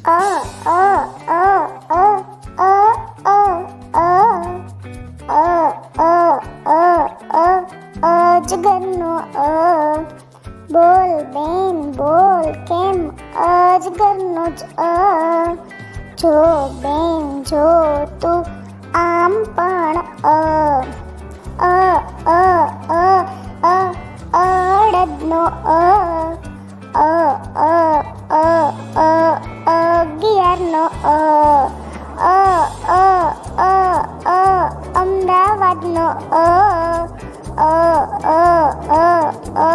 અ અ અ અ અ અ અ અ અ અજગરનો અ. બોલ બેન બોલ કેમ અજગરનો જ અ. જો બેન જો તું આમ પણ અ અ અ અ અડદનો અ અ અ અ અ અગિયારનો અ અ અ અ અ અમદાવાદનો અ અ અ અ અ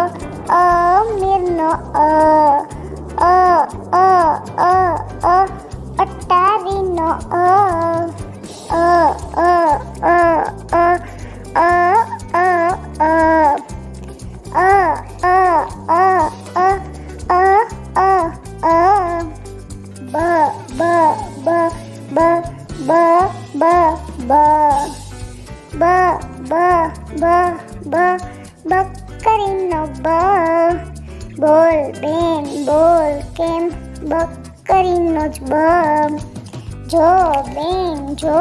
અમીરનો અ અ અ અ અ અટારીનો અ અ અ અ અ અ અ બ બ બ બ બ બ બ બ બ બ બ બકરીનો બ. બોલ બેન બોલ કેમ બકરીનો જ બ. જો બેન જો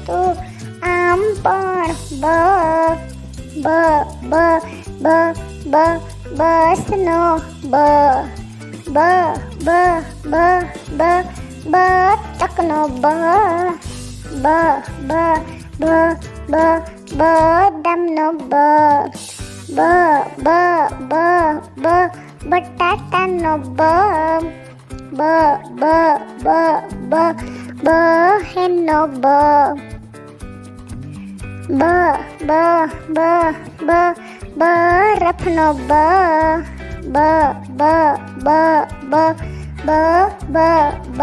તું આમ પણ બ બ બ બ બસનો બ બ બ બ બ બતકનો બ બ બ બ બ બદામનો બ બ બ બ બ બટાટાનો બ બ બ બ બ બહેનનો બ બ બ બ બ બરફનો બ બ બ બ બ બ બ બ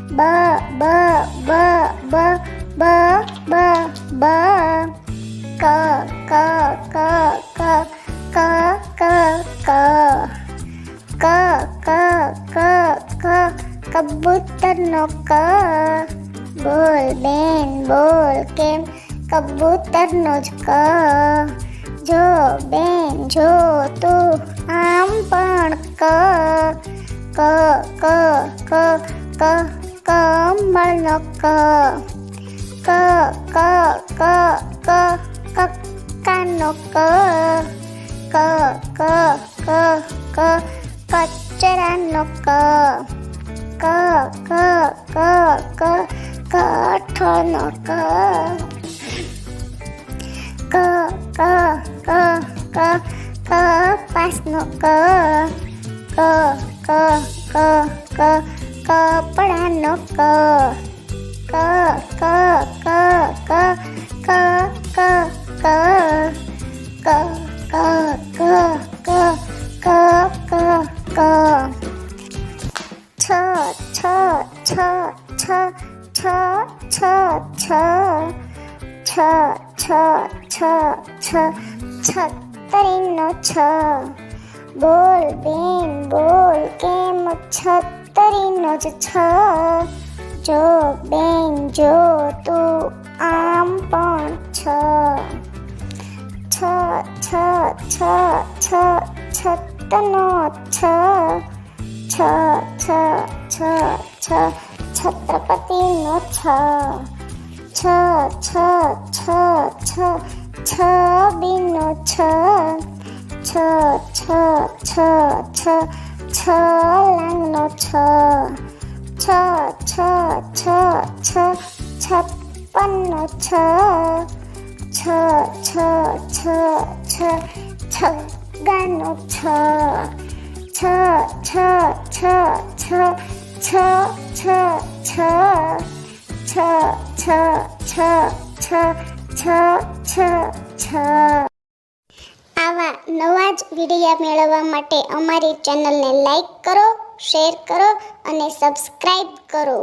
બ બ બ બ બ બ બ ક ક ક ક ક ક ક ક ક ક ક કબૂતરનો ક. બોલ બેન બોલ કેમ કબૂતરનો જ ક. જો બેન જો તું આમ પણ ક ક ક ક ક કમળનો ક ક ક ક ક કક્કાનો ક ક ક ક ક કચરાનો ક ક ક ક ક કઠોળનો ક ક ક ક ક કપાસનો ક ક ક ક ક કપડાનો ક ક ક ક ક ક ક ક ક ક ક ક ક ક છ છ છ છ છ છ છ છ છ છ છ છત્રીનો છ. બોલ બેન બોલ કેમ છત્રીનો જ છ. જો બેન જો તું આમ પણ છ છ છ છ છ છતનો છ છ છ છ છ છત્રપતિનો છ છ છ છ છ છબીનો છ છ છ છ છ છલાંગનો છ છ છ છ છ છપ્પનનો છ છ છ છ છ છગ્ગાનો છ છ છ છ છ છ છ છ છ છ છ છ છ છ છ. આવા નવા જ વિડીયો મેળવવા માટે અમારી ચેનલને લાઈક કરો, શેર કરો અને સબસ્ક્રાઈબ કરો.